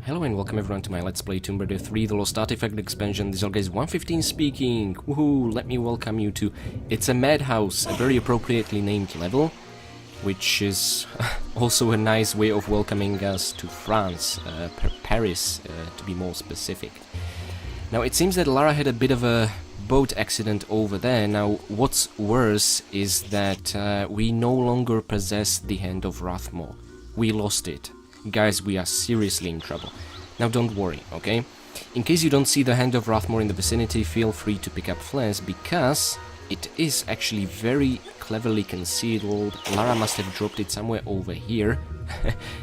Hello and welcome everyone to my Let's Play Tomb Raider 3 The Lost Artifact expansion. This is guys 115 speaking. Woohoo! Let me welcome you to It's a Madhouse, a very appropriately named level, which is also a nice way of welcoming us to France, Paris to be more specific. Now it seems that Lara had a bit of a boat accident over there. Now what's worse is that we no longer possess the Hand of Rathmore. We lost it. Guys, we are seriously in trouble. Now don't worry, okay? In case you don't see the Hand of Rathmore in the vicinity, feel free to pick up flares, because it is actually very cleverly concealed. Lara must have dropped it somewhere over here,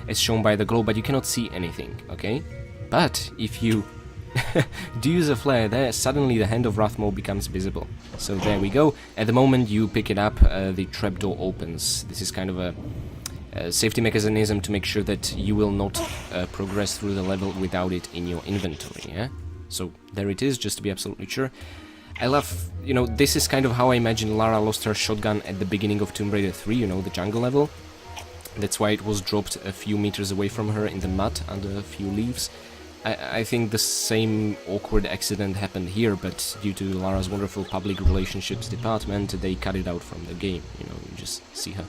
as shown by the glow, but you cannot see anything, okay? But if you do use a flare there, suddenly the Hand of Rathmore becomes visible. So there we go. At the moment you pick it up, the trapdoor opens. This is kind of a safety mechanism to make sure that you will not progress through the level without it in your inventory, yeah? So there it is, just to be absolutely sure. I love, you know, this is kind of how I imagine Lara lost her shotgun at the beginning of Tomb Raider 3, you know, the jungle level. That's why it was dropped a few meters away from her in the mud under a few leaves. I think the same awkward accident happened here, but due to Lara's wonderful public relationships department, they cut it out from the game, you know, you just see her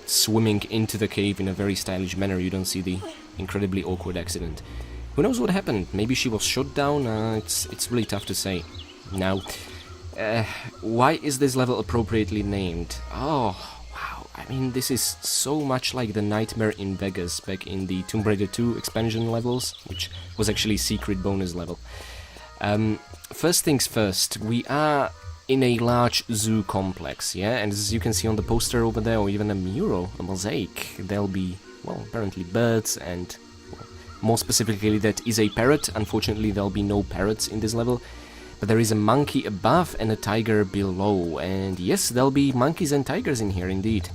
swimming into the cave in a very stylish manner. You don't see the incredibly awkward accident. Who knows what happened? Maybe she was shot down? It's really tough to say. Now, why is this level appropriately named? Oh, wow. I mean, this is so much like the Nightmare in Vegas back in the Tomb Raider 2 expansion levels, which was actually secret bonus level. First things first, we are in a large zoo complex, yeah, and as you can see on the poster over there, or even a mural, a mosaic, there'll be, well, apparently birds, and, well, more specifically, that is a parrot. Unfortunately, there'll be no parrots in this level, but there is a monkey above and a tiger below, and yes, there'll be monkeys and tigers in here, indeed.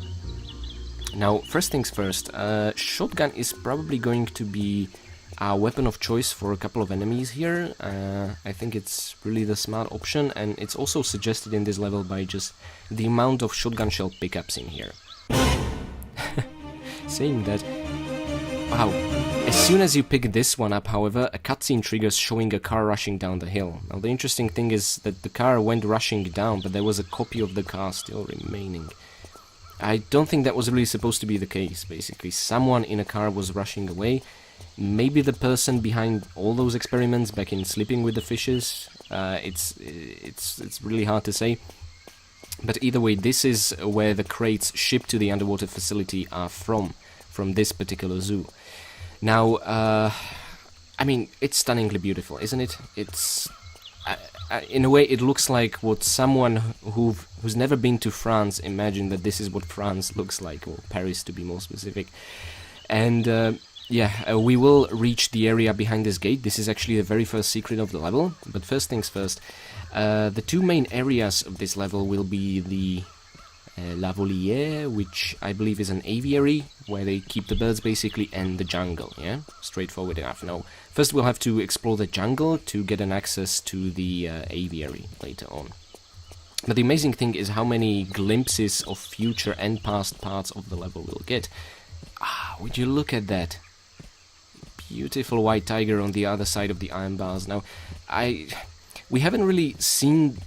Now, first things first, shotgun is probably going to be our weapon of choice for a couple of enemies here. I think it's really the smart option, and it's also suggested in this level by just the amount of shotgun shell pickups in here. Saying that, wow, as soon as you pick this one up, however, a cutscene triggers showing a car rushing down the hill. Now the interesting thing is that the car went rushing down, but there was a copy of the car still remaining. I don't think that was really supposed to be the case, basically. Someone in a car was rushing away. Maybe the person behind all those experiments back in Sleeping with the Fishes. It's really hard to say. But either way, this is where the crates shipped to the underwater facility are from this particular zoo. Now, I mean, it's stunningly beautiful, isn't it? It's in a way, it looks like what someone who's never been to France imagined that this is what France looks like, or Paris to be more specific. And yeah, we will reach the area behind this gate. This is actually the very first secret of the level. But first things first, the two main areas of this level will be the La Volière, which I believe is an aviary, where they keep the birds basically, and the jungle, yeah? Straightforward enough. Now, first we'll have to explore the jungle to get an access to the aviary later on. But the amazing thing is how many glimpses of future and past parts of the level we'll get. Ah, would you look at that? Beautiful white tiger on the other side of the iron bars. Now, we haven't really seen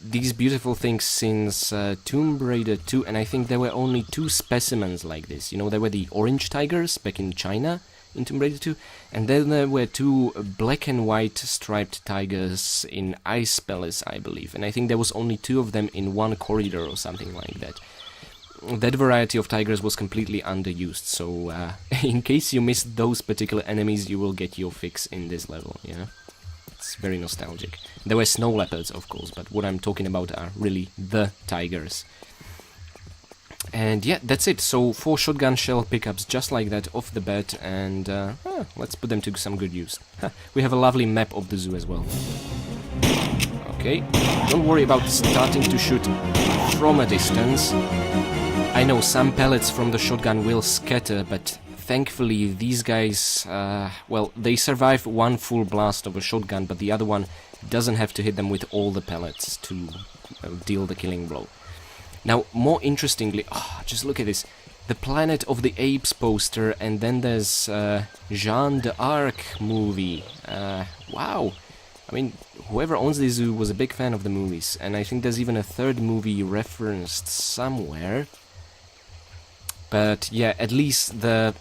these beautiful things since Tomb Raider 2, and I think there were only two specimens like this. You know, there were the orange tigers back in China in Tomb Raider 2, and then there were two black and white striped tigers in Ice Palace, I believe, and I think there was only two of them in one corridor or something like that. That variety of tigers was completely underused, so in case you missed those particular enemies, you will get your fix in this level, yeah? It's very nostalgic. There were snow leopards, of course, but what I'm talking about are really the tigers. And yeah, that's it. So 4 shotgun shell pickups just like that off the bat, and let's put them to some good use. We have a lovely map of the zoo as well. Okay, don't worry about starting to shoot from a distance. I know some pellets from the shotgun will scatter, but thankfully these guys, well, they survive one full blast of a shotgun, but the other one doesn't have to hit them with all the pellets to deal the killing blow. Now, more interestingly, just look at this. the Planet of the Apes poster, and then there's Jeanne d'Arc movie. Wow. I mean, whoever owns this zoo was a big fan of the movies, and I think there's even a third movie referenced somewhere. But yeah, at least the...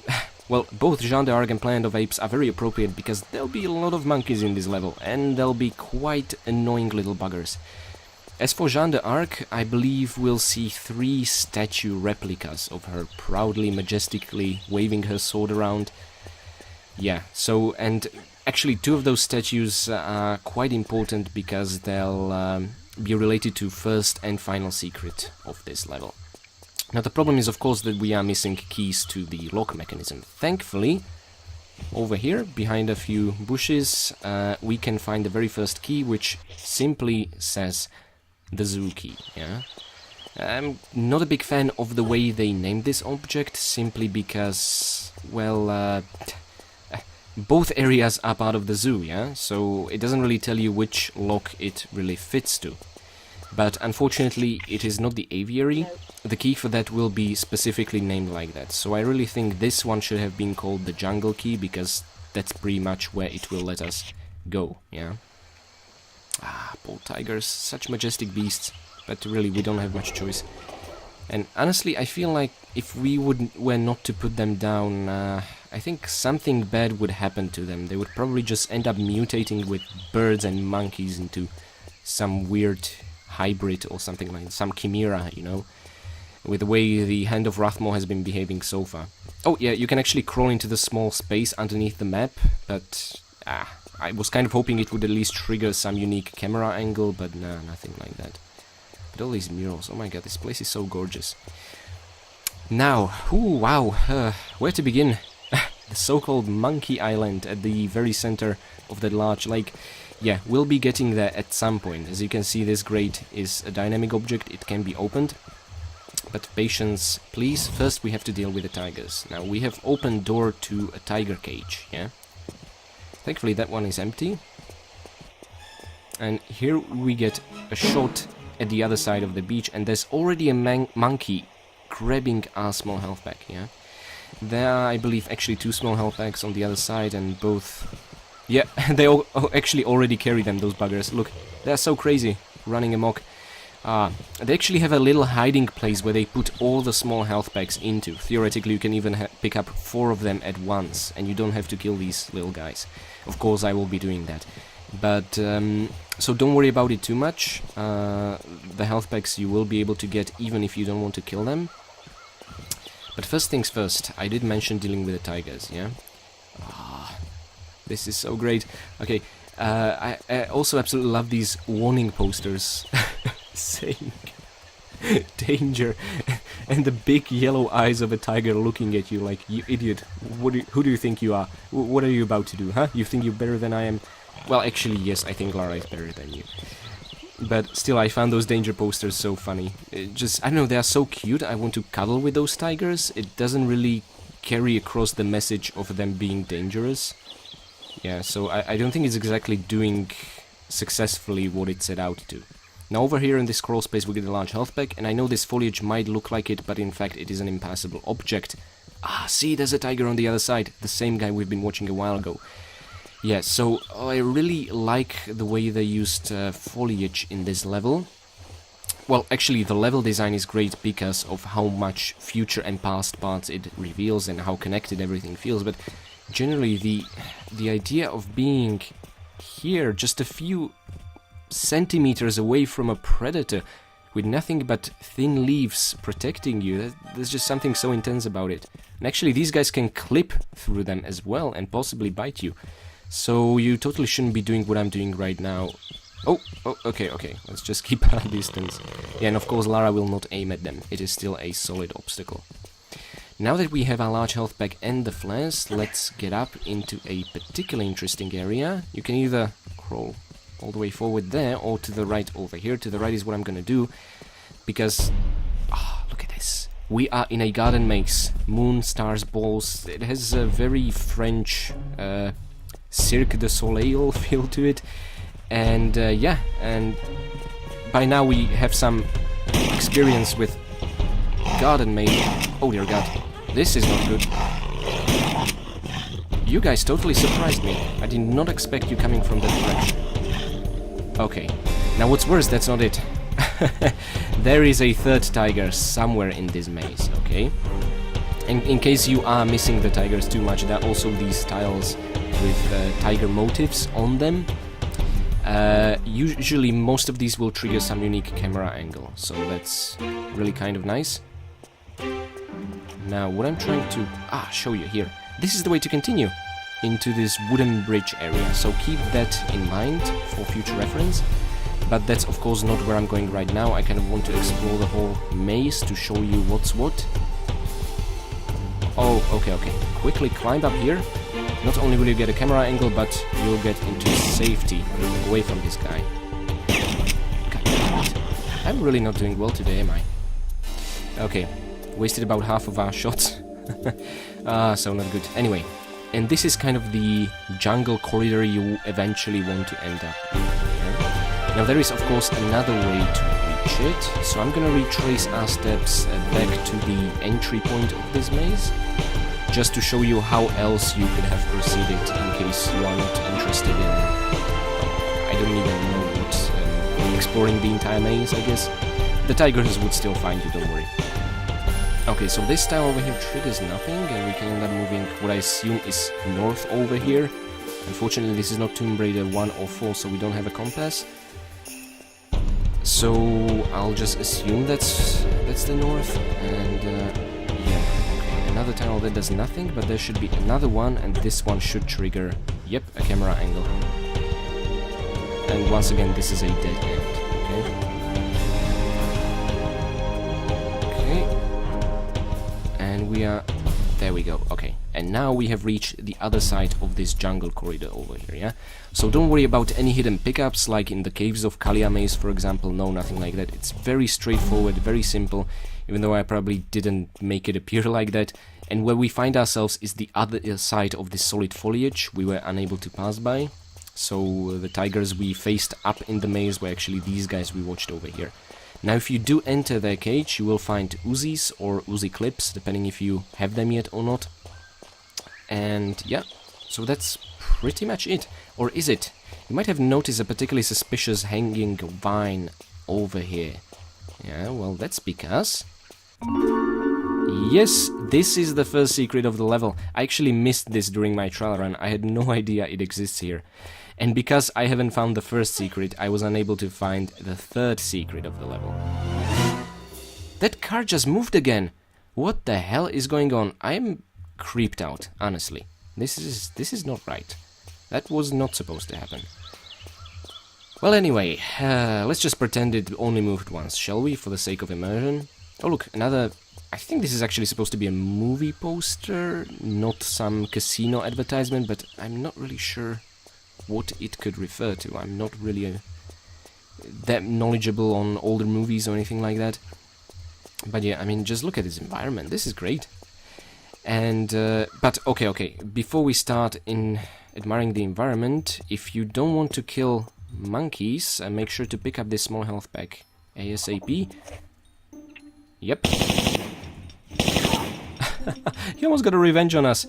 Well, both Jeanne d'Arc and Planet of Apes are very appropriate because there'll be a lot of monkeys in this level, and they'll be quite annoying little buggers. As for Jeanne d'Arc, I believe we'll see 3 statue replicas of her proudly, majestically waving her sword around. Yeah, so, and actually 2 of those statues are quite important because they'll be related to first and final secret of this level. Now the problem is of course that we are missing keys to the lock mechanism. Thankfully, over here, behind a few bushes, we can find the very first key, which simply says the zoo key, yeah? I'm not a big fan of the way they named this object, simply because, well, both areas are part of the zoo, yeah? So it doesn't really tell you which lock it really fits to. But unfortunately, it is not the Aviary. The key for that will be specifically named like that. So I really think this one should have been called the jungle key, because that's pretty much where it will let us go, yeah? Ah, poor tigers, such majestic beasts. But really, we don't have much choice. And honestly, I feel like if we were not to put them down, I think something bad would happen to them. They would probably just end up mutating with birds and monkeys into some weird hybrid or something like some chimera, you know, with the way the Hand of Rathmore has been behaving so far. Oh yeah, you can actually crawl into the small space underneath the map, but I was kind of hoping it would at least trigger some unique camera angle, but nah, nothing like that. But all these murals, oh my god, this place is so gorgeous. Now, ooh, wow, where to begin? The so-called Monkey Island at the very center of that large lake. Yeah, we'll be getting there at some point. As you can see, this grate is a dynamic object, it can be opened. But patience, please. First we have to deal with the tigers. Now, we have opened door to a tiger cage, yeah? Thankfully that one is empty. And here we get a shot at the other side of the beach, and there's already a monkey grabbing our small health pack, yeah? There are, I believe, actually 2 small health packs on the other side, and both... Yeah, they all actually already carry them, those buggers. Look, they're so crazy, running amok. They actually have a little hiding place where they put all the small health packs into. Theoretically, you can even pick up 4 of them at once, and you don't have to kill these little guys. Of course, I will be doing that. But, so don't worry about it too much. The health packs you will be able to get even if you don't want to kill them. But first things first, I did mention dealing with the tigers, yeah? This is so great. Okay, I also absolutely love these warning posters saying danger, and the big yellow eyes of a tiger looking at you like, you idiot, who do you think you are? What are you about to do, huh? You think you're better than I am? Well, actually, yes, I think Lara is better than you. But still, I found those danger posters so funny. I don't know, they are so cute, I want to cuddle with those tigers. It doesn't really carry across the message of them being dangerous. Yeah, so I don't think it's exactly doing successfully what it set out to. Now over here in this crawl space we get a large health pack, and I know this foliage might look like it, but in fact it is an impassable object. See, there's a tiger on the other side, the same guy we've been watching a while ago. Yeah, so I really like the way they used foliage in this level. Well, actually the level design is great because of how much future and past parts it reveals and how connected everything feels, but generally, the idea of being here, just a few centimeters away from a predator, with nothing but thin leaves protecting you, there's just something so intense about it. And actually, these guys can clip through them as well, and possibly bite you. So you totally shouldn't be doing what I'm doing right now. Oh, okay, let's just keep our distance. Yeah, and of course Lara will not aim at them, it is still a solid obstacle. Now that we have our large health pack and the flares, let's get up into a particularly interesting area. You can either crawl all the way forward there, or to the right over here. To the right is what I'm gonna do, because... look at this. We are in a garden maze. Moon, stars, balls. It has a very French Cirque du Soleil feel to it. And yeah, and by now we have some experience with garden maze. Oh dear god, this is not good. You guys totally surprised me. I did not expect you coming from that direction. Okay, now what's worse, that's not it. There is a third tiger somewhere in this maze, okay? And in case you are missing the tigers too much, there are also these tiles with tiger motifs on them. Usually most of these will trigger some unique camera angle, so that's really kind of nice. Now what I'm trying to show you here, this is the way to continue into this wooden bridge area, so keep that in mind for future reference. But that's of course not where I'm going right now. I kind of want to explore the whole maze to show you what's what. Oh, okay. Quickly climb up here. Not only will you get a camera angle, but you'll get into safety away from this guy. God damn it. I'm really not doing well today, am I? Okay, wasted about half of our shots. So not good. Anyway, and this is kind of the jungle corridor you eventually want to end up in. Now there is of course another way to reach it, so I'm gonna retrace our steps back to the entry point of this maze, just to show you how else you could have proceeded in case you are not interested in, I don't even know what, exploring the entire maze, I guess. The tigers would still find you, don't worry. Okay, so this tile over here triggers nothing, and we can end up moving what I assume is north over here. Unfortunately this is not Tomb Raider 1 or 4, so we don't have a compass. So I'll just assume that's the north, and yeah, okay, another tunnel that does nothing, but there should be another one, and this one should trigger, yep, a camera angle. And once again, this is a dead end, okay? Okay, and we are, there we go, okay. And now we have reached the other side of this jungle corridor over here, yeah? So don't worry about any hidden pickups, like in the caves of Kalia Maze, for example. No, nothing like that. It's very straightforward, very simple, even though I probably didn't make it appear like that. And where we find ourselves is the other side of this solid foliage we were unable to pass by. So the tigers we faced up in the maze were actually these guys we watched over here. Now if you do enter their cage, you will find Uzis or Uzi clips, depending if you have them yet or not. And yeah, so that's pretty much it. Or is it? You might have noticed a particularly suspicious hanging vine over here. Yeah, well, that's because... yes, this is the first secret of the level. I actually missed this during my trial run. I had no idea it exists here. And because I haven't found the first secret, I was unable to find the third secret of the level. That car just moved again! What the hell is going on? I'm creeped out, honestly. This is not right. That was not supposed to happen. Well, anyway, let's just pretend it only moved once, shall we, for the sake of immersion? Oh look, another... I think this is actually supposed to be a movie poster, not some casino advertisement, but I'm not really sure what it could refer to. I'm not really that knowledgeable on older movies or anything like that. But yeah, I mean, just look at this environment. This is great. And, but, okay, before we start in admiring the environment, if you don't want to kill monkeys, make sure to pick up this small health pack ASAP. Yep. He almost got a revenge on us,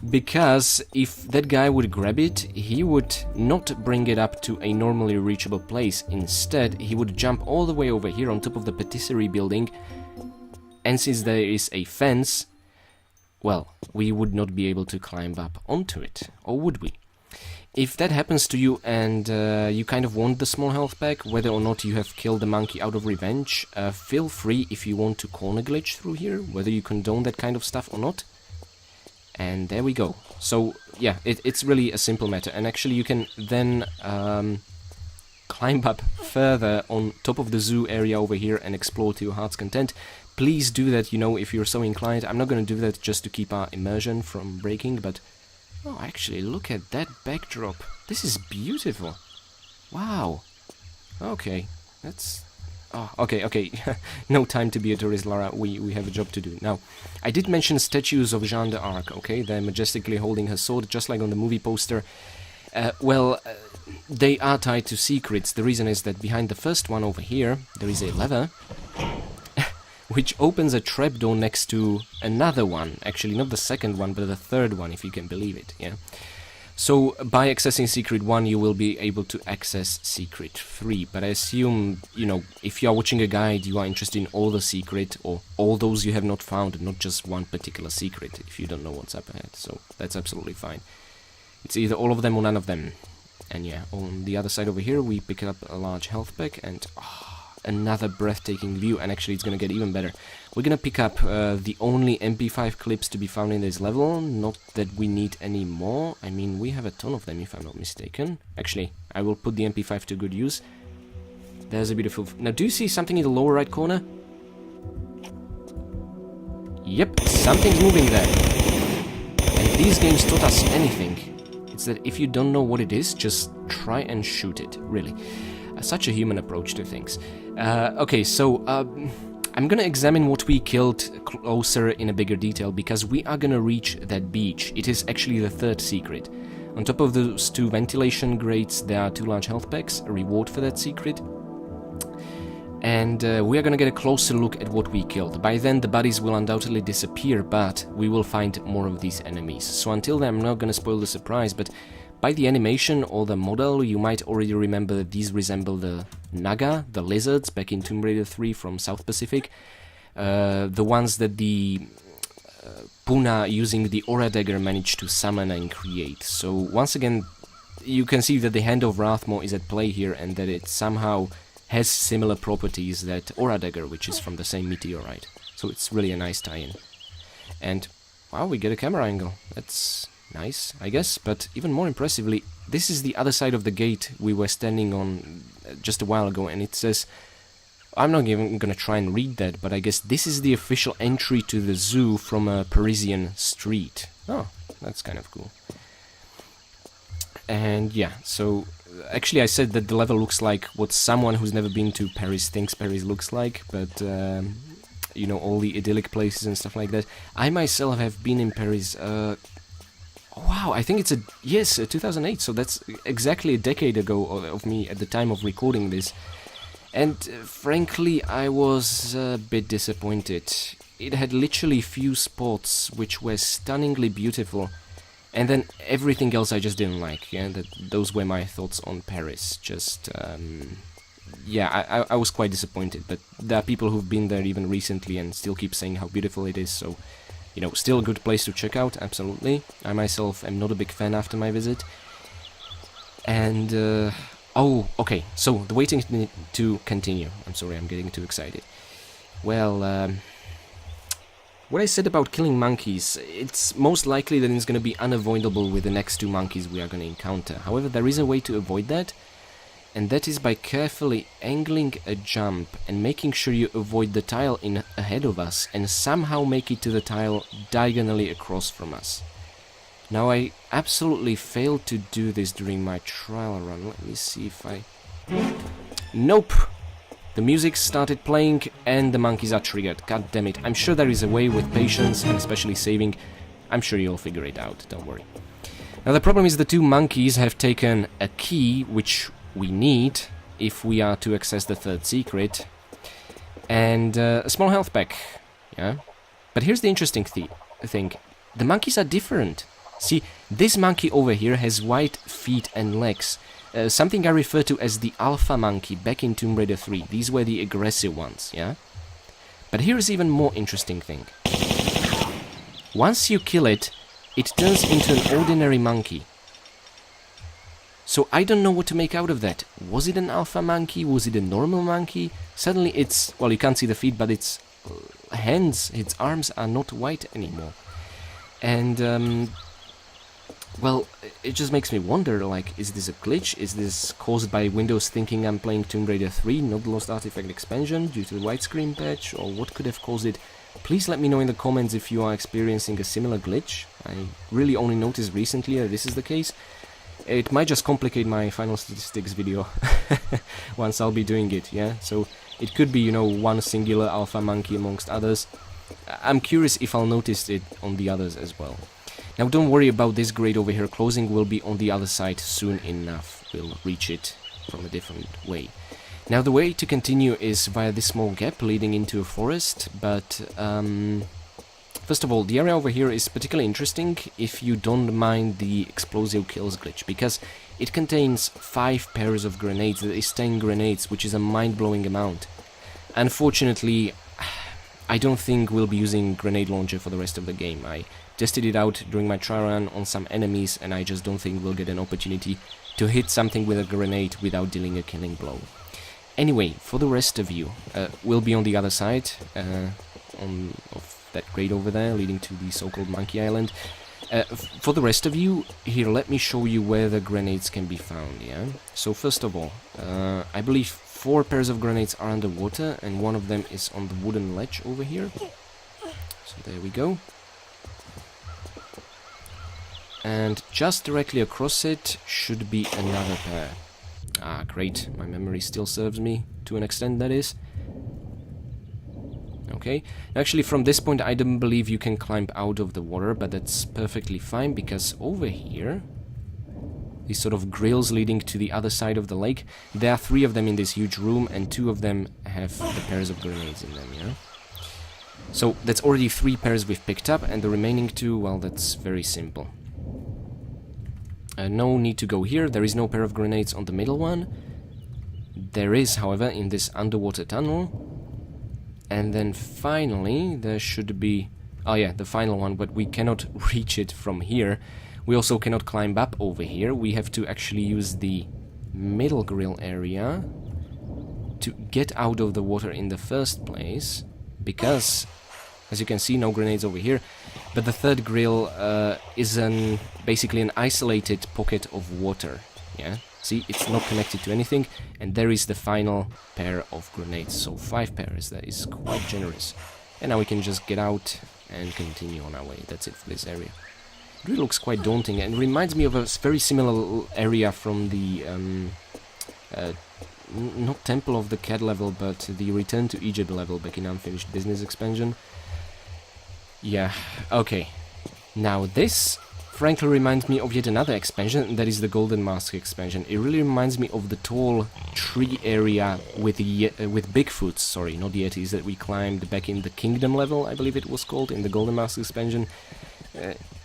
because if that guy would grab it, he would not bring it up to a normally reachable place. Instead, he would jump all the way over here on top of the patisserie building, and since there is a fence, well, we would not be able to climb up onto it, or would we? If that happens to you and you kind of want the small health pack, whether or not you have killed the monkey out of revenge, feel free if you want to corner glitch through here, whether you condone that kind of stuff or not. And there we go. So, yeah, it's really a simple matter. And actually you can then climb up further on top of the zoo area over here and explore to your heart's content. Please do that, you know, if you're so inclined. I'm not going to do that just to keep our immersion from breaking, but... oh, actually, look at that backdrop. This is beautiful. Wow. Okay, that's... oh, okay. No time to be a tourist, Lara. We have a job to do. Now, I did mention statues of Jeanne d'Arc, okay? They're majestically holding her sword, just like on the movie poster. They are tied to secrets. The reason is that behind the first one over here, there is a lever, which opens a trapdoor next to another one. Actually, not the second one, but the third one, if you can believe it, yeah? So, by accessing Secret 1, you will be able to access Secret 3. But I assume, you know, if you are watching a guide, you are interested in all the secret, or all those you have not found, not just one particular secret, if you don't know what's up ahead. So, that's absolutely fine. It's either all of them or none of them. And yeah, on the other side over here, we pick up a large health pack, and another breathtaking view, and actually it's gonna get even better. We're gonna pick up the only MP5 clips to be found in this level, not that we need any more. I mean, we have a ton of them, if I'm not mistaken. Actually, I will put the MP5 to good use. There's a beautiful... Now, do you see something in the lower right corner? Yep, something's moving there. And these games taught us anything. It's that if you don't know what it is, just try and shoot it, really. Such a human approach to things. Okay, so I'm gonna examine what we killed closer in a bigger detail, because we are gonna reach that beach. It is actually the third secret. On top of those 2 ventilation grates, there are 2 large health packs, a reward for that secret. And we are gonna get a closer look at what we killed. By then the bodies will undoubtedly disappear, but we will find more of these enemies. So until then, I'm not gonna spoil the surprise, but by the animation or the model, you might already remember that these resemble the Naga, the lizards, back in Tomb Raider 3 from South Pacific. The ones that the Puna, using the Aura Dagger, managed to summon and create. So once again, you can see that the Hand of Rathmore is at play here, and that it somehow has similar properties that Aura Dagger, which is from the same meteorite. So it's really a nice tie-in. And, wow, we get a camera angle. That's nice, I guess, but even more impressively, this is the other side of the gate we were standing on just a while ago, and it says, I'm not even gonna try and read that, but I guess this is the official entry to the zoo from a Parisian street. Oh, that's kind of cool. And yeah, so actually I said that the level looks like what someone who's never been to Paris thinks Paris looks like, but you know, all the idyllic places and stuff like that. I myself have been in Paris. Wow, I think it's 2008, so that's exactly a decade ago of me at the time of recording this. And frankly, I was a bit disappointed. It had literally few spots which were stunningly beautiful, and then everything else I just didn't like. Yeah, those were my thoughts on Paris. Just, yeah, I was quite disappointed, but there are people who've been there even recently and still keep saying how beautiful it is, so... You know, still a good place to check out, absolutely. I myself am not a big fan after my visit. And, oh, okay, so the waiting to continue. I'm sorry, I'm getting too excited. Well, what I said about killing monkeys, it's most likely that it's going to be unavoidable with the next 2 monkeys we are going to encounter. However, there is a way to avoid that, and that is by carefully angling a jump and making sure you avoid the tile in ahead of us and somehow make it to the tile diagonally across from us. Now, I absolutely failed to do this during my trial run. Let me see if I... Nope! The music started playing and the monkeys are triggered. God damn it. I'm sure there is a way with patience and especially saving. I'm sure you'll figure it out, don't worry. Now, the problem is the 2 monkeys have taken a key, which we need if we are to access the 3rd secret, and a small health pack, yeah? But here's the interesting thing. The monkeys are different. See, this monkey over here has white feet and legs, something I refer to as the alpha monkey back in Tomb Raider 3. These were the aggressive ones, yeah? But here's even more interesting thing. Once you kill it, it turns into an ordinary monkey. So I don't know what to make out of that. Was it an alpha monkey? Was it a normal monkey? Suddenly it's... Well, you can't see the feet, but its hands, its arms are not white anymore. And, well, it just makes me wonder, like, is this a glitch? Is this caused by Windows thinking I'm playing Tomb Raider 3, not the Lost Artifact expansion, due to the widescreen patch? Or what could have caused it? Please let me know in the comments if you are experiencing a similar glitch. I really only noticed recently that this is the case. It might just complicate my final statistics video once I'll be doing it, yeah? So it could be, you know, one singular alpha monkey amongst others. I'm curious if I'll notice it on the others as well. Now don't worry about this grate over here, closing will be on the other side soon enough. We'll reach it from a different way. Now the way to continue is via this small gap leading into a forest, but first of all, the area over here is particularly interesting if you don't mind the explosive kills glitch, because it contains 5 pairs of grenades, that is 10 grenades, which is a mind-blowing amount. Unfortunately, I don't think we'll be using grenade launcher for the rest of the game. I tested it out during my trial run on some enemies, and I just don't think we'll get an opportunity to hit something with a grenade without dealing a killing blow. Anyway, for the rest of you, we'll be on the other side of that grate over there, leading to the so-called Monkey Island. For the rest of you, here, let me show you where the grenades can be found, yeah? So first of all, I believe 4 pairs of grenades are underwater, and one of them is on the wooden ledge over here. So there we go. And just directly across it should be another pair. Ah, great. My memory still serves me, to an extent, that is. Okay. Actually, from this point, I don't believe you can climb out of the water, but that's perfectly fine, because over here, these sort of grills leading to the other side of the lake, there are 3 of them in this huge room, and 2 of them have the pairs of grenades in them, yeah? So, that's already 3 pairs we've picked up, and the remaining 2, well, that's very simple. No need to go here, there is no pair of grenades on the middle one. There is, however, in this underwater tunnel. And then finally, there should be... oh yeah, the final one, but we cannot reach it from here. We also cannot climb up over here. We have to actually use the middle grill area to get out of the water in the first place. Because, as you can see, no grenades over here. But the third grill is basically an isolated pocket of water. Yeah, see, it's not connected to anything. And there is the final pair of grenades. So 5 pairs, that is quite generous. And now we can just get out and continue on our way. That's it for this area. It really looks quite daunting and reminds me of a very similar area from the not Temple of the Cat level, but the Return to Egypt level back in Unfinished Business expansion. Yeah, okay. Now this, frankly, reminds me of yet another expansion, that is the Golden Mask expansion. It really reminds me of the tall tree area with Bigfoots, sorry, not Yetis, that we climbed back in the Kingdom level, I believe it was called, in the Golden Mask expansion.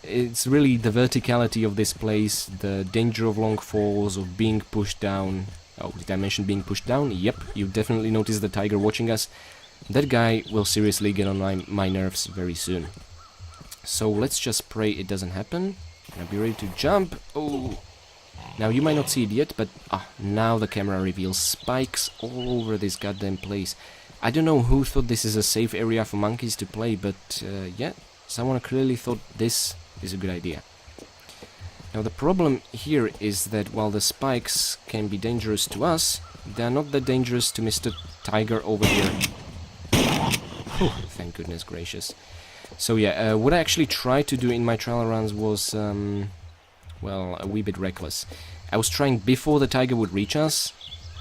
It's really the verticality of this place, the danger of long falls, of being pushed down. Oh, did I mention being pushed down? Yep, you definitely noticed the tiger watching us. That guy will seriously get on my nerves very soon. So let's just pray it doesn't happen. I'll be ready to jump. Oh! Now you might not see it yet, but now the camera reveals spikes all over this goddamn place. I don't know who thought this is a safe area for monkeys to play, but yeah, someone clearly thought this is a good idea. Now the problem here is that while the spikes can be dangerous to us, they are not that dangerous to Mr. Tiger over here. Whew, thank goodness gracious. So yeah, what I actually tried to do in my trial runs was, well, a wee bit reckless. I was trying before the tiger would reach us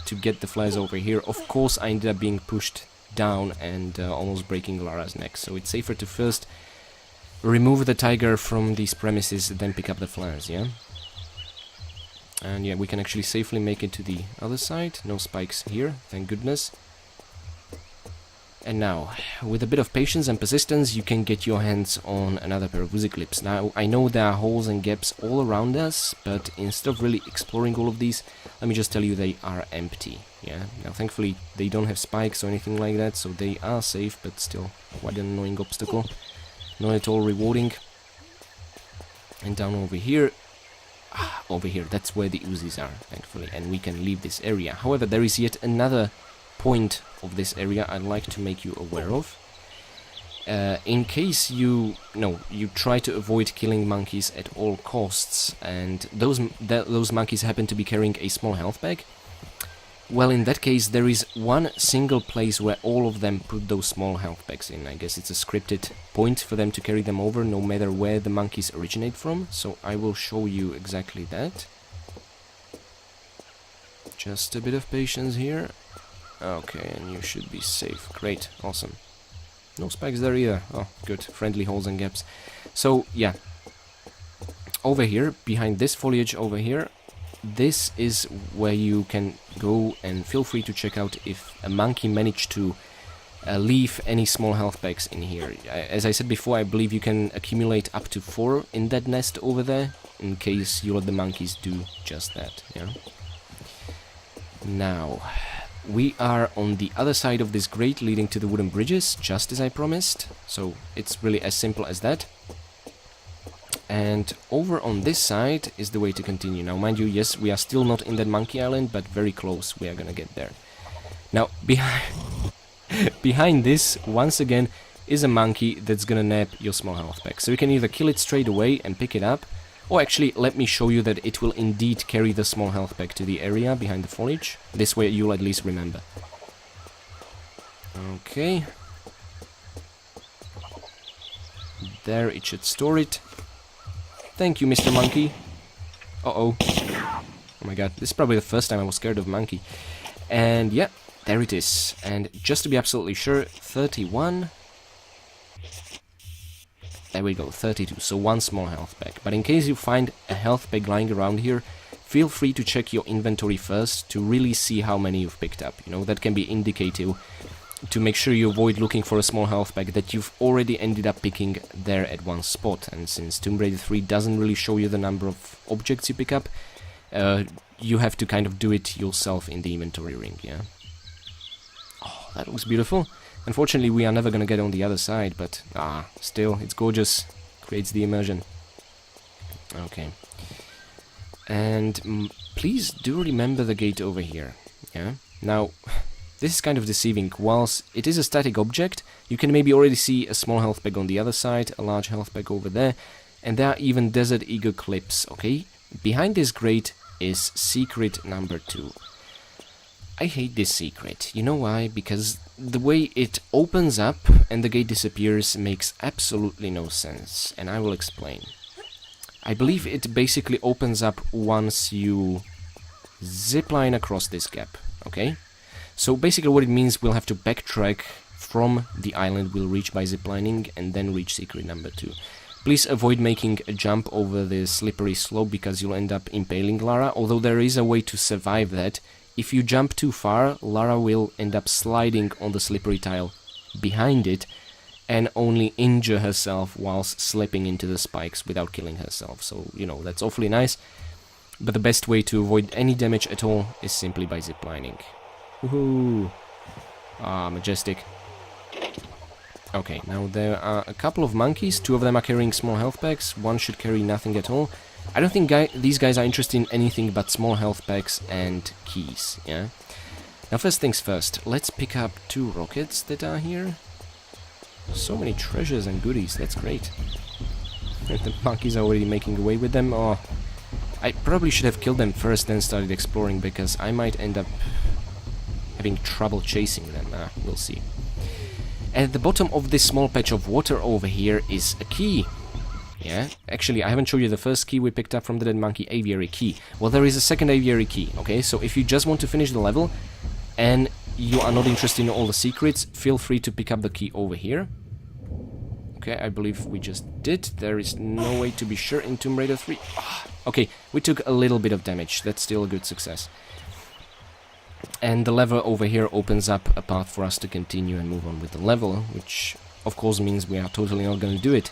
to get the flares over here. Of course I ended up being pushed down and almost breaking Lara's neck, so it's safer to first remove the tiger from these premises, then pick up the flares, yeah? And yeah, we can actually safely make it to the other side. No spikes here, thank goodness. And now, with a bit of patience and persistence, you can get your hands on another pair of Uzi clips. Now, I know there are holes and gaps all around us, but instead of really exploring all of these, let me just tell you they are empty, yeah? Now, thankfully, they don't have spikes or anything like that, so they are safe, but still quite an annoying obstacle. Not at all rewarding. And down over here, that's where the Uzis are, thankfully, and we can leave this area. However, there is yet another point of this area I'd like to make you aware of. In case you try to avoid killing monkeys at all costs, and those monkeys happen to be carrying a small health bag, well, in that case, there is one single place where all of them put those small health bags in. I guess it's a scripted point for them to carry them over, no matter where the monkeys originate from. So I will show you exactly that. Just a bit of patience here. Okay, and you should be safe. Great, awesome. No spikes there either. Oh, good. Friendly holes and gaps. So, yeah. Over here, behind this foliage over here, this is where you can go, and feel free to check out if a monkey managed to leave any small health packs in here. As I said before, I believe you can accumulate up to 4 in that nest over there, in case you let the monkeys do just that, yeah? Now, we are on the other side of this grate leading to the wooden bridges, just as I promised, so it's really as simple as that. And over on this side is the way to continue. Now, mind you, yes, we are still not in that monkey island, but very close, we are gonna get there. Now, behind this, once again, is a monkey that's gonna nab your small health pack. So you can either kill it straight away and pick it up, or actually, let me show you that it will indeed carry the small health pack to the area behind the foliage. This way you'll at least remember. Okay. There, it should store it. Thank you, Mr. Monkey. Uh-oh. Oh my god, this is probably the first time I was scared of monkey. And yeah, there it is. And just to be absolutely sure, 31... There we go, 32, so 1 small health pack. But in case you find a health pack lying around here, feel free to check your inventory first to really see how many you've picked up. You know, that can be indicative to make sure you avoid looking for a small health pack that you've already ended up picking there at one spot. And since Tomb Raider 3 doesn't really show you the number of objects you pick up, you have to kind of do it yourself in the inventory ring, yeah? Oh, that looks beautiful. Unfortunately, we are never gonna get on the other side, but still, it's gorgeous. Creates the immersion. Okay. And please do remember the gate over here, yeah? Now, this is kind of deceiving. Whilst it is a static object, you can maybe already see a small health pack on the other side, a large health pack over there, and there are even Desert Eagle clips, okay? Behind this grate is secret number 2. I hate this secret. You know why? Because the way it opens up and the gate disappears makes absolutely no sense, and I will explain. I believe it basically opens up once you zipline across this gap, okay? So basically what it means, we'll have to backtrack from the island we'll reach by ziplining and then reach secret number 2. Please avoid making a jump over the slippery slope because you'll end up impaling Lara, although there is a way to survive that. If you jump too far, Lara will end up sliding on the slippery tile behind it and only injure herself whilst slipping into the spikes without killing herself. So, you know, that's awfully nice. But the best way to avoid any damage at all is simply by ziplining. Woohoo! Ah, majestic. Okay, now there are a couple of monkeys. 2 of them are carrying small health packs. 1 should carry nothing at all. I don't think these guys are interested in anything but small health packs and keys, yeah? Now first things first, let's pick up 2 rockets that are here. So many treasures and goodies, that's great. The monkeys are already making away with them. Oh, I probably should have killed them first, then started exploring, because I might end up having trouble chasing them. We'll see. At the bottom of this small patch of water over here is a key. Yeah, actually, I haven't shown you the first key we picked up from the dead monkey, Aviary key. Well, there is a second Aviary key, okay? So if you just want to finish the level and you are not interested in all the secrets, feel free to pick up the key over here. Okay, I believe we just did. There is no way to be sure in Tomb Raider 3. Okay, we took a little bit of damage. That's still a good success. And the lever over here opens up a path for us to continue and move on with the level, which of course means we are totally not going to do it.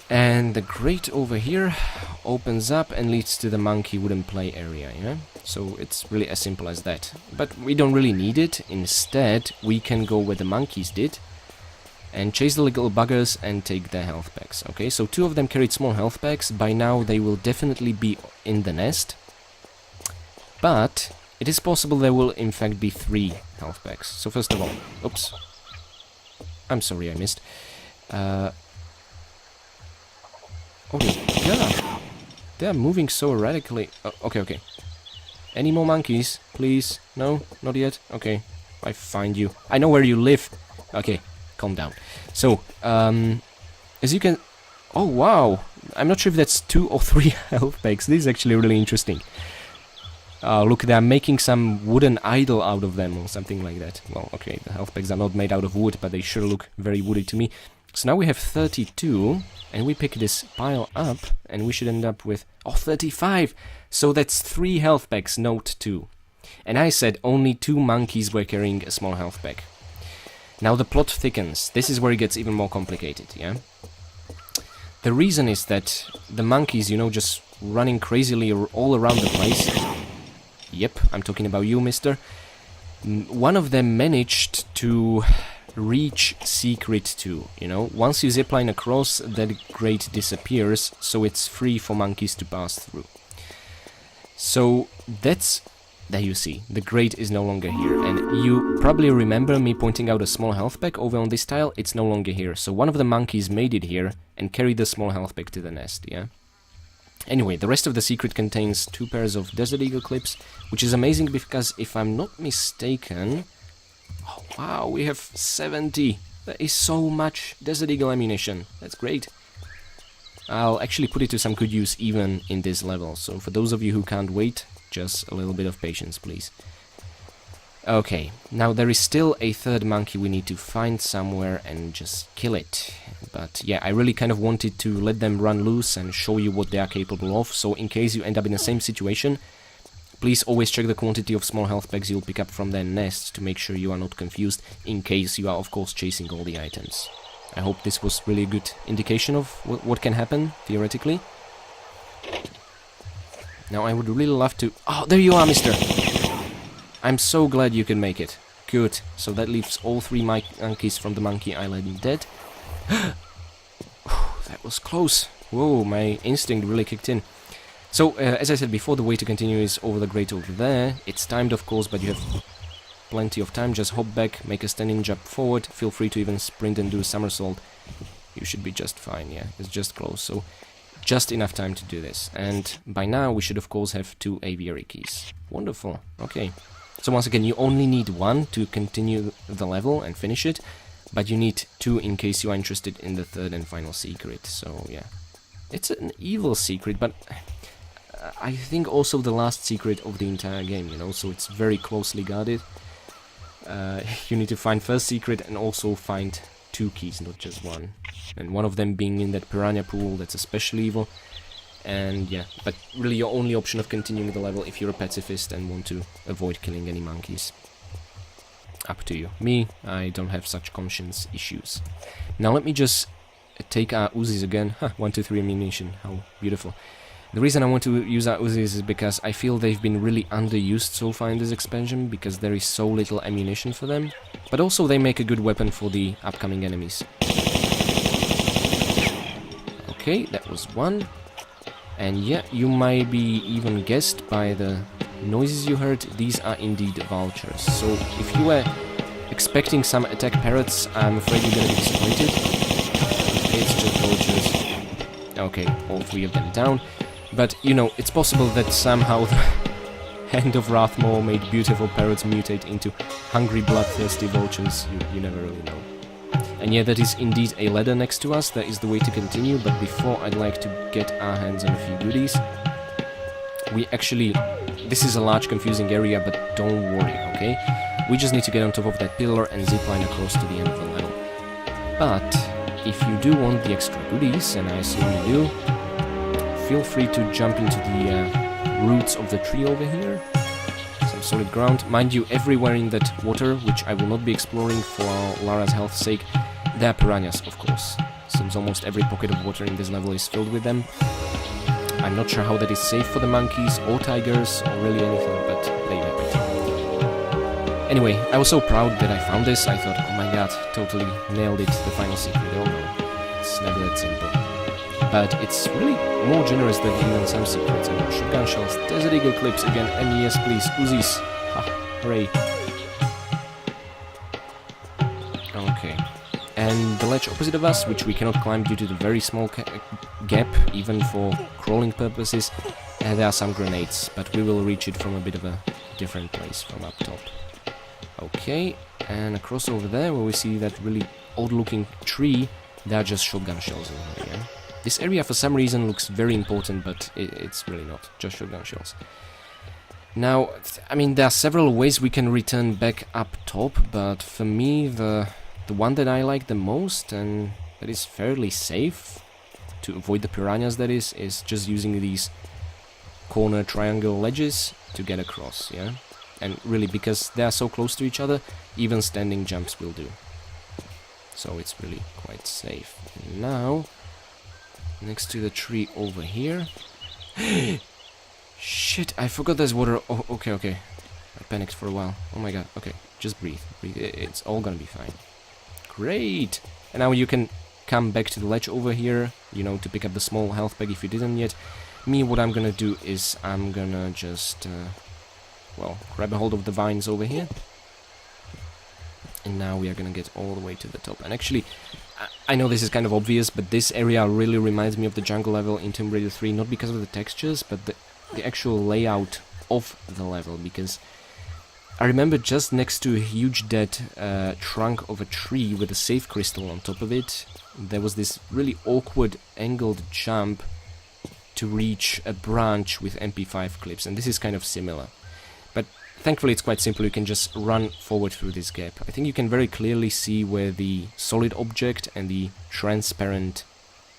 And the grate over here opens up and leads to the monkey wooden play area, yeah? So it's really as simple as that. But we don't really need it. Instead, we can go where the monkeys did and chase the little buggers and take their health packs, okay? So 2 of them carried small health packs. By now, they will definitely be in the nest. But it is possible there will in fact be 3 health packs. So first of all, oops. I'm sorry I missed. Oh god, they are moving so erratically. Oh, okay. Any more monkeys, please? No, not yet. Okay, I find you. I know where you live. Okay, calm down. So, as you can... Oh wow, I'm not sure if that's 2 or 3 health packs. This is actually really interesting. Look, they're making some wooden idol out of them or something like that. Well, okay, the health packs are not made out of wood, but they sure look very woody to me. So now we have 32, and we pick this pile up, and we should end up with, oh, 35! So that's 3 health packs, note 2. And I said only 2 monkeys were carrying a small health pack. Now the plot thickens. This is where it gets even more complicated, yeah? The reason is that the monkeys, you know, just running crazily all around the place. Yep, I'm talking about you, mister. One of them managed to reach Secret 2, you know? Once you zipline across, that grate disappears, so it's free for monkeys to pass through. So that's... There you see, the grate is no longer here, and you probably remember me pointing out a small health pack over on this tile. It's no longer here, so one of the monkeys made it here and carried the small health pack to the nest, yeah? Anyway, the rest of the secret contains 2 pairs of Desert Eagle clips, which is amazing because if I'm not mistaken... Oh, wow, we have 70! That is so much Desert Eagle ammunition, that's great. I'll actually put it to some good use even in this level, so for those of you who can't wait, just a little bit of patience, please. Okay, now there is still a 3rd monkey we need to find somewhere and just kill it. But yeah, I really kind of wanted to let them run loose and show you what they are capable of, so in case you end up in the same situation, please always check the quantity of small health packs you'll pick up from their nests to make sure you are not confused, in case you are of course chasing all the items. I hope this was really a good indication of what can happen, theoretically. Now I would really love to... Oh, there you are, mister! I'm so glad you can make it. Good. So that leaves all 3 monkeys from the Monkey Island dead. That was close. Whoa, my instinct really kicked in. So, as I said before, the way to continue is over the grate over there. It's timed, of course, but you have plenty of time. Just hop back, make a standing jump forward. Feel free to even sprint and do a somersault. You should be just fine, yeah. It's just close, so... Just enough time to do this, and by now we should of course have 2 aviary keys. Wonderful, okay. So once again, you only need 1 to continue the level and finish it, but you need 2 in case you are interested in the 3rd and final secret, so yeah. It's an evil secret, but I think also the last secret of the entire game, you know, so it's very closely guarded. You need to find first secret and also find 2 keys, not just 1. And one of them being in that piranha pool, that's especially evil. And yeah, but really your only option of continuing the level if you're a pacifist and want to avoid killing any monkeys. Up to you. Me, I don't have such conscience issues. Now let me just take our Uzis again. 1, 2, 3 ammunition, how beautiful. The reason I want to use our Uzis is because I feel they've been really underused so far in this expansion, because there is so little ammunition for them. But also they make a good weapon for the upcoming enemies. Okay, that was 1. And yeah, you might be even guessed by the noises you heard, these are indeed vultures. So if you were expecting some attack parrots, I'm afraid you're gonna be disappointed. It's just vultures. Okay, all 3 of them down. But, you know, it's possible that somehow the Hand of Wrathmore made beautiful parrots mutate into hungry, bloodthirsty vultures. You never really know. And yeah, that is indeed a ladder next to us. That is the way to continue, but before I'd like to get our hands on a few goodies. We actually... This is a large, confusing area, but don't worry, okay? We just need to get on top of that pillar and zipline across to the end of the level. But, if you do want the extra goodies, and I assume you do, feel free to jump into the roots of the tree over here. Some solid ground. Mind you, everywhere in that water, which I will not be exploring for Lara's health's sake, there are piranhas, of course. Seems almost every pocket of water in this level is filled with them. I'm not sure how that is safe for the monkeys, or tigers, or really anything, but they have it. Anyway, I was so proud that I found this, I thought, oh my god, totally nailed it, the final secret. Oh no, it's never that simple. But it's really more generous than even some secrets. And shotgun shells, Desert Eagle clips again, and yes please, Uzis. Ha, hooray. Okay. And the ledge opposite of us, which we cannot climb due to the very small gap, even for crawling purposes, there are some grenades, but we will reach it from a bit of a different place, from up top. Okay, and across over there, where we see that really odd-looking tree, there are just shotgun shells in here, yeah? This area for some reason looks very important, but it's really not, just shotgun shells. Now, I mean, there are several ways we can return back up top, but for me, the one that I like the most, and that is fairly safe, to avoid the piranhas that is just using these corner triangle ledges to get across, yeah? And really, because they are so close to each other, even standing jumps will do. So it's really quite safe. Now, next to the tree over here... Shit, I forgot there's water. Oh, okay, okay. I panicked for a while. Oh my god, okay. Just breathe. Breathe. It's all gonna be fine. Great! And now you can come back to the ledge over here, you know, to pick up the small health pack if you didn't yet. Me, what I'm gonna do is I'm gonna just, well, grab a hold of the vines over here. And now we are gonna get all the way to the top. And actually, I know this is kind of obvious, but this area really reminds me of the jungle level in Tomb Raider 3, not because of the textures, but the actual layout of the level, because I remember just next to a huge dead trunk of a tree with a safe crystal on top of it, there was this really awkward angled jump to reach a branch with MP5 clips, and this is kind of similar. But thankfully it's quite simple, you can just run forward through this gap. I think you can very clearly see where the solid object and the transparent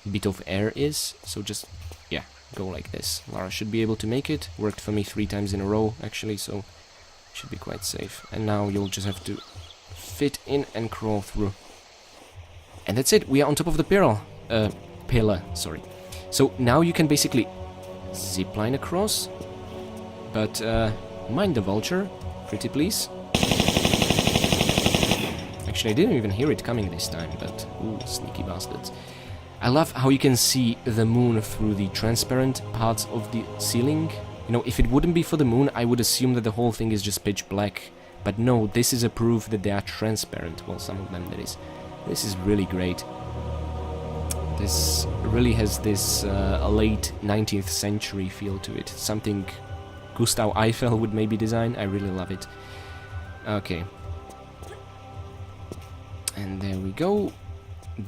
bit of air is, so just, yeah, go like this. Lara should be able to make it, worked for me 3 times in a row actually, so should be quite safe. And now you'll just have to fit in and crawl through. And that's it, we are on top of the pillar, sorry. So now you can basically zipline across, but mind the vulture, pretty please. Actually, I didn't even hear it coming this time, but ooh, sneaky bastards. I love how you can see the moon through the transparent parts of the ceiling. You know, if it wouldn't be for the moon, I would assume that the whole thing is just pitch black. But no, this is a proof that they are transparent. Well, some of them, that is. This is really great. This really has this late 19th century feel to it. Something Gustav Eiffel would maybe design. I really love it. Okay. And there we go.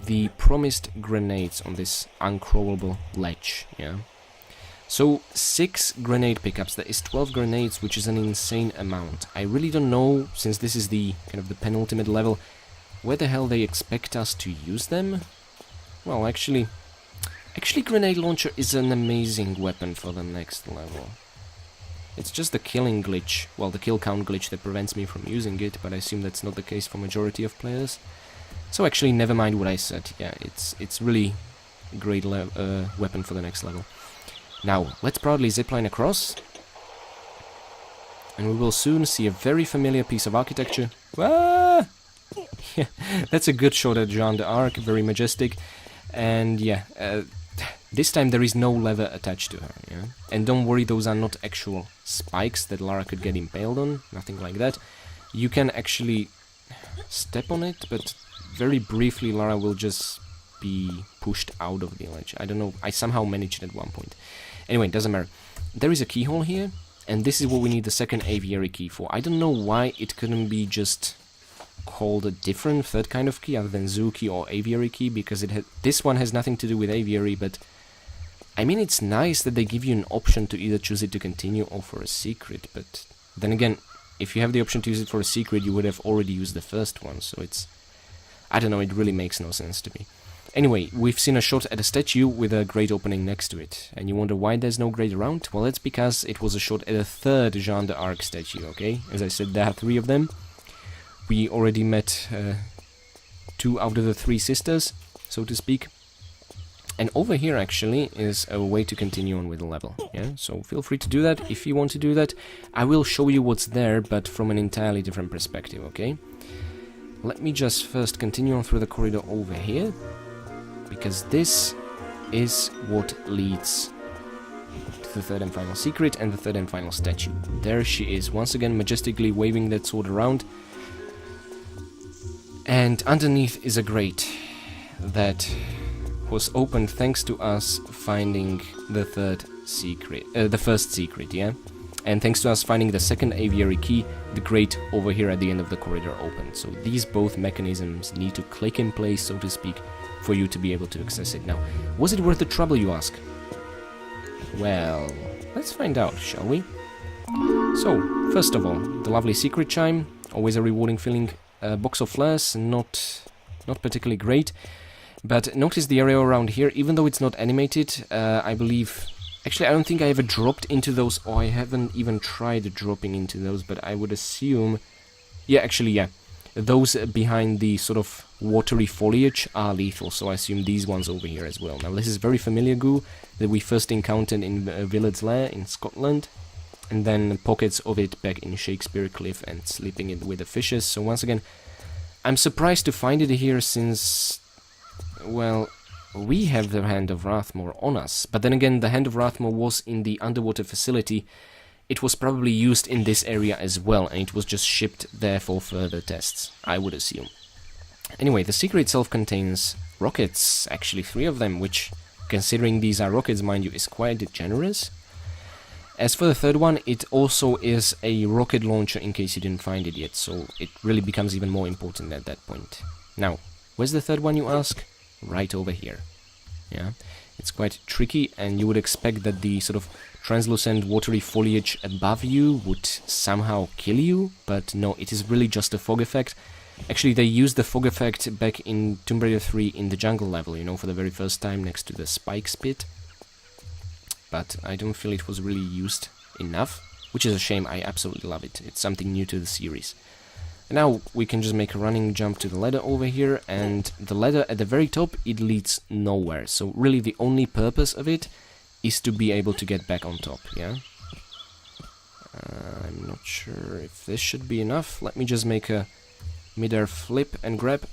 The promised grenades on this uncrawlable ledge, yeah. So 6 grenade pickups, that is 12 grenades, which is an insane amount. I really don't know, since this is the kind of the penultimate level, where the hell they expect us to use them. Well, actually grenade launcher is an amazing weapon for the next level. It's just the killing glitch, well, the kill count glitch that prevents me from using it, but I assume that's not the case for majority of players. So actually, never mind what I said. Yeah, it's really a great weapon for the next level. Now, let's proudly zipline across. And we will soon see a very familiar piece of architecture. Ah! Yeah, that's a good shot at Jeanne d'Arc, very majestic. And yeah, this time there is no lever attached to her. Yeah? And don't worry, those are not actual spikes that Lara could get impaled on, nothing like that. You can actually step on it, but very briefly Lara will just be pushed out of the ledge. I don't know, I somehow managed it at one point. Anyway, doesn't matter. There is a keyhole here, and this is what we need the second aviary key for. I don't know why it couldn't be just called a different third kind of key other than zoo key or aviary key, because this one has nothing to do with aviary, but I mean, it's nice that they give you an option to either choose it to continue or for a secret, but then again, if you have the option to use it for a secret, you would have already used the first one, so it's, I don't know, it really makes no sense to me. Anyway, we've seen a shot at a statue with a grate opening next to it, and you wonder why there's no grate around? Well, it's because it was a shot at a third Jeanne d'Arc statue, okay? As I said, there are 3 of them. We already met 2 out of the 3 sisters, so to speak. And over here, actually, is a way to continue on with the level, yeah? So feel free to do that if you want to do that. I will show you what's there, but from an entirely different perspective, okay? Let me just first continue on through the corridor over here, because this is what leads to the third and final secret and the third and final statue. There she is, once again majestically waving that sword around. And underneath is a grate that was opened thanks to us finding the first secret, yeah? And thanks to us finding the second aviary key, the grate over here at the end of the corridor opened. So these both mechanisms need to click in place, so to speak, for you to be able to access it. Now, was it worth the trouble, you ask? Well, let's find out, shall we? So, first of all, the lovely secret chime, always a rewarding feeling. Box of flares, not particularly great. But notice the area around here, even though it's not animated, I believe... Actually, I don't think I ever dropped into those, or I haven't even tried dropping into those, but I would assume... Yeah, actually, yeah. Those behind the sort of watery foliage are lethal, so I assume these ones over here as well. Now, this is very familiar goo that we first encountered in Village Lair in Scotland, and then pockets of it back in Shakespeare Cliff and sleeping it with the fishes. So once again, I'm surprised to find it here since, well, we have the Hand of Rathmore on us. But then again, the Hand of Rathmore was in the underwater facility. It was probably used in this area as well, and it was just shipped there for further tests, I would assume. Anyway, the secret itself contains rockets, actually 3 of them, which, considering these are rockets, mind you, is quite generous. As for the third one, it also is a rocket launcher in case you didn't find it yet, so it really becomes even more important at that point. Now, where's the third one, you ask? Right over here. Yeah, it's quite tricky, and you would expect that the sort of translucent watery foliage above you would somehow kill you, but no, it is really just a fog effect. Actually, they used the fog effect back in Tomb Raider 3 in the jungle level, you know, for the very first time next to the spikes pit. But I don't feel it was really used enough, which is a shame. I absolutely love it. It's something new to the series. And now we can just make a running jump to the ladder over here, and the ladder at the very top, it leads nowhere. So really the only purpose of it is to be able to get back on top, yeah? I'm not sure if this should be enough. Let me just make a mid-air flip and grab.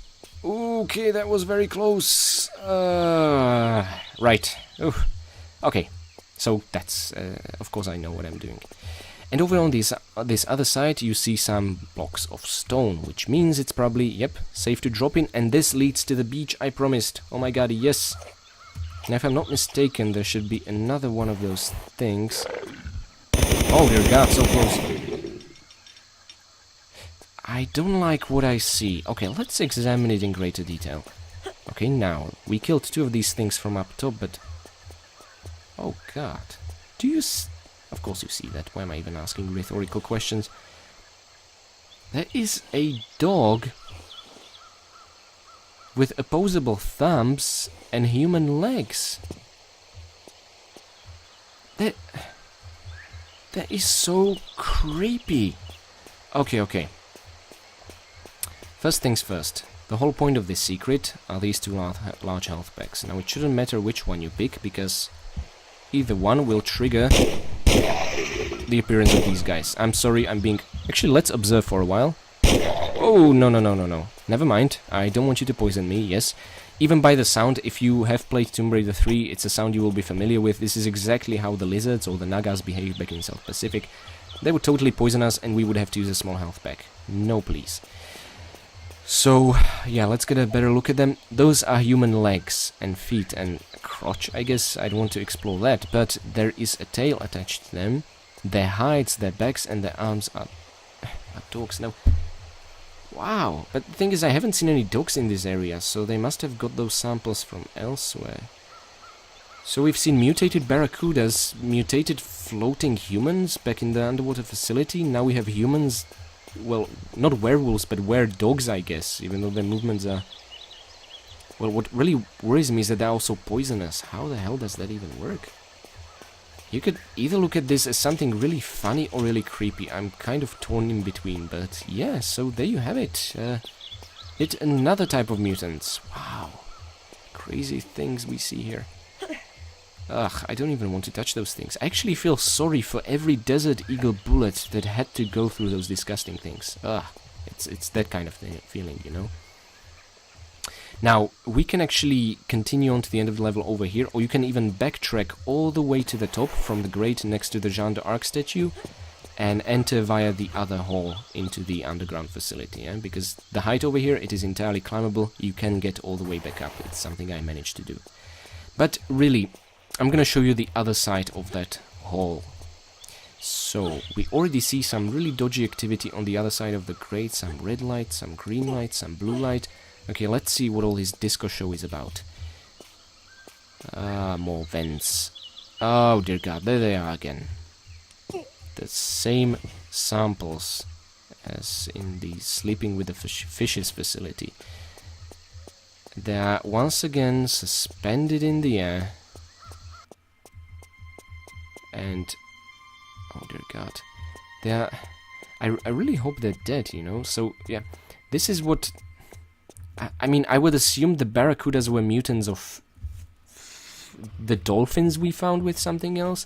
Okay, that was very close. Right. Ooh. Okay, so that's... of course I know what I'm doing. And over on this other side, you see some blocks of stone, which means it's probably, yep, safe to drop in. And this leads to the beach, I promised. Oh my god, yes. Now, if I'm not mistaken, there should be another one of those things. Oh, dear god, so close. I don't like what I see. Okay, let's examine it in greater detail. Okay, now, we killed 2 of these things from up top, but... Oh god. Do you... Of course you see that. Why am I even asking rhetorical questions? There is a dog with opposable thumbs and human legs. That is so creepy. Okay. First things first. The whole point of this secret are these 2 large health packs. Now, it shouldn't matter which one you pick, because either one will trigger the appearance of these guys. I'm sorry, I'm being... Actually, let's observe for a while. Oh, no. Never mind. I don't want you to poison me, yes. Even by the sound, if you have played Tomb Raider 3, it's a sound you will be familiar with. This is exactly how the lizards or the Nagas behave back in South Pacific. They would totally poison us, and we would have to use a small health pack. No, please. So, yeah, let's get a better look at them. Those are human legs and feet and crotch. I guess I don't want to explore that, but there is a tail attached to them. Their hides, their backs, and their arms are dogs. Now, wow, but the thing is, I haven't seen any dogs in this area, so they must have got those samples from elsewhere. So we've seen mutated barracudas, mutated floating humans back in the underwater facility. Now we have humans, well, not werewolves, but were-dogs, I guess, even though their movements are... Well, what really worries me is that they're also poisonous. How the hell does that even work? You could either look at this as something really funny or really creepy. I'm kind of torn in between, but yeah, so there you have it. It's another type of mutants. Wow. Crazy things we see here. Ugh, I don't even want to touch those things. I actually feel sorry for every Desert Eagle bullet that had to go through those disgusting things. Ugh, it's that kind of feeling, you know? Now, we can actually continue on to the end of the level over here, or you can even backtrack all the way to the top from the grate next to the Jeanne d'Arc statue and enter via the other hall into the underground facility, yeah? Because the height over here, it is entirely climbable. You can get all the way back up. It's something I managed to do. But really, I'm going to show you the other side of that hall. So, we already see some really dodgy activity on the other side of the grate. Some red light, some green light, some blue light. Okay, let's see what all this disco show is about. More vents. Oh dear god, there they are again. The same samples as in the Sleeping with the Fishes facility. They are once again suspended in the air. And... oh dear god. They are... I really hope they're dead, you know? So, yeah. This is what... I mean, I would assume the barracudas were mutants of... the dolphins we found with something else.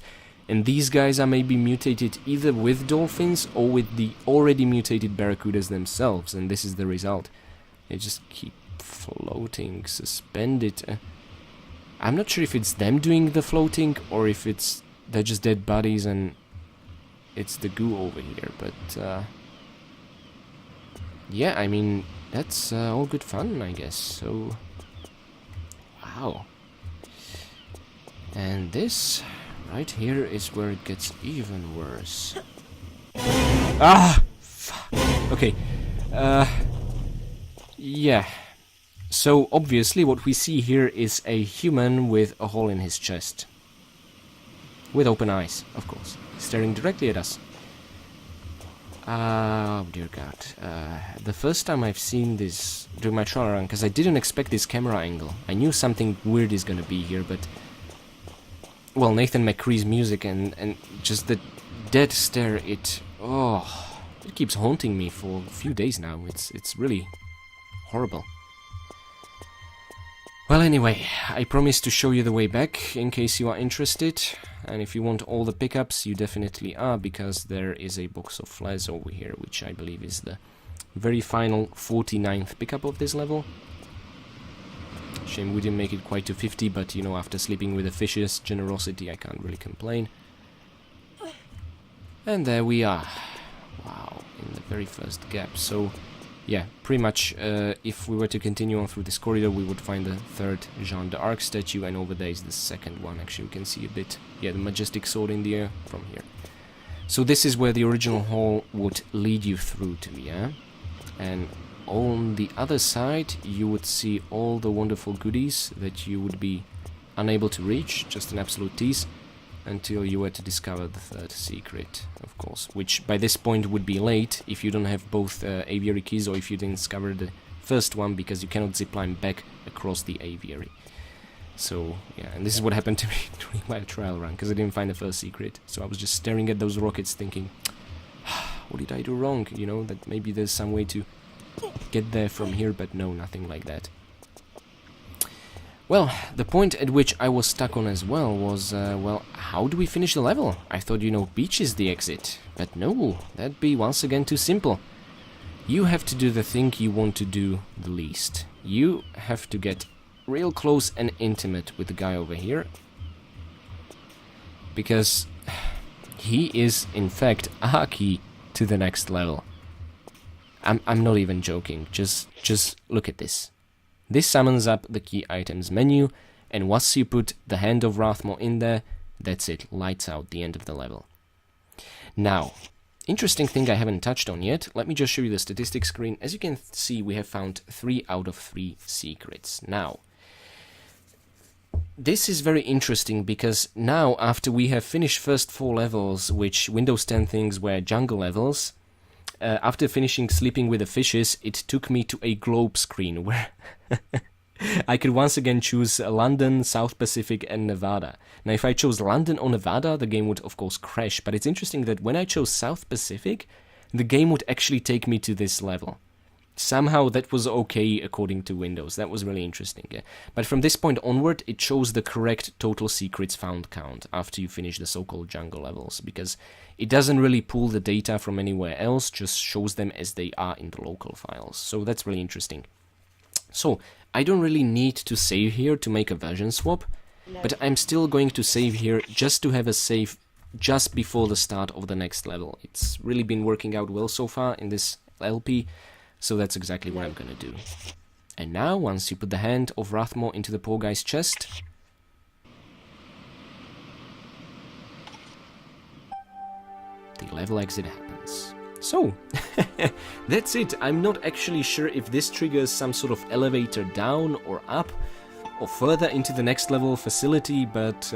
And these guys are maybe mutated either with dolphins or with the already mutated barracudas themselves. And this is the result. They just keep floating, suspended. I'm not sure if it's them doing the floating or if it's they're just dead bodies and it's the goo over here. But yeah, I mean, that's all good fun, I guess. So, wow. And this right here is where it gets even worse. Ah! Fuck. Okay. Yeah. So, obviously, what we see here is a human with a hole in his chest. With open eyes, of course. Staring directly at us. Oh, dear god. The first time I've seen this during my trial run, because I didn't expect this camera angle. I knew something weird is gonna be here, but... well, Nathan McCree's music and just the dead stare, it keeps haunting me for a few days now. It's really horrible. Well, anyway, I promise to show you the way back in case you are interested. And if you want all the pickups, you definitely are, because there is a box of flares over here, which I believe is the very final 49th pickup of this level. Shame we didn't make it quite to 50, but you know, after sleeping with the fishes, generosity, I can't really complain. And there we are. Wow, in the very first gap. So, yeah, pretty much, if we were to continue on through this corridor, we would find the third Jeanne d'Arc statue, and over there is the second one. Actually, we can see a bit, yeah, the majestic sword in the air from here. So this is where the original hall would lead you through to, yeah? And on the other side, you would see all the wonderful goodies that you would be unable to reach, just an absolute tease, until you were to discover the third secret, of course, which by this point would be late if you don't have both aviary keys, or if you didn't discover the first one, because you cannot zipline back across the aviary. So, yeah, and this is what happened to me during my trial run, because I didn't find the first secret. So I was just staring at those rockets thinking, what did I do wrong? You know, that maybe there's some way to get there from here, but no, nothing like that. Well, the point at which I was stuck on as well was, well, how do we finish the level? I thought, you know, beach is the exit. But no, that'd be once again too simple. You have to do the thing you want to do the least. You have to get real close and intimate with the guy over here. Because he is, in fact, a key to the next level. I'm not even joking, just look at this. This summons up the key items menu, and once you put the Hand of Rathmore in there, that's it, lights out the end of the level. Now, interesting thing I haven't touched on yet, let me just show you the statistics screen. As you can see, we have found 3 out of 3 secrets. Now, this is very interesting because now, after we have finished first 4 levels, which Windows 10 things were jungle levels, after finishing Sleeping with the Fishes, it took me to a globe screen where I could once again choose London, South Pacific and Nevada. Now if I chose London or Nevada, the game would of course crash, but it's interesting that when I chose South Pacific, the game would actually take me to this level. Somehow that was okay according to Windows. That was really interesting. Yeah? But from this point onward, it shows the correct total secrets found count after you finish the so-called jungle levels, because it doesn't really pull the data from anywhere else, just shows them as they are in the local files. So that's really interesting. So I don't really need to save here to make a version swap, but I'm still going to save here just to have a save just before the start of the next level. It's really been working out well so far in this LP. So that's exactly what I'm gonna do. And now, once you put the Hand of Rathmore into the poor guy's chest, the level exit happens. So, that's it. I'm not actually sure if this triggers some sort of elevator down or up. or further into the next level facility, but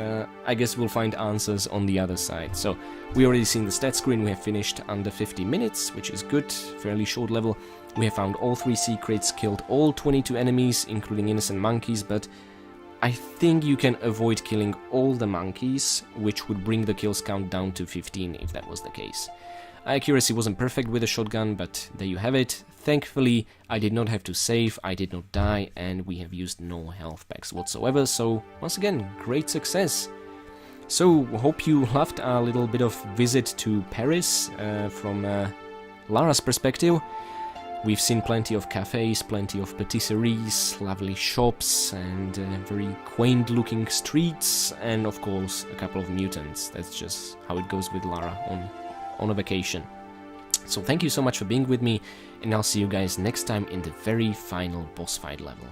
I guess we'll find answers on the other side. So we already seen the stat screen, we have finished under 50 minutes, which is good, fairly short level. We have found all 3 secrets, killed all 22 enemies, including innocent monkeys, but I think you can avoid killing all the monkeys, which would bring the kills count down to 15 if that was the case. Accuracy wasn't perfect with the shotgun, but there you have it. Thankfully, I did not have to save, I did not die, and we have used no health packs whatsoever, so once again, great success. So, hope you loved our little bit of visit to Paris from Lara's perspective. We've seen plenty of cafes, plenty of patisseries, lovely shops, and very quaint looking streets, and of course a couple of mutants. That's just how it goes with Lara on a vacation. So thank you so much for being with me, and I'll see you guys next time in the very final boss fight level.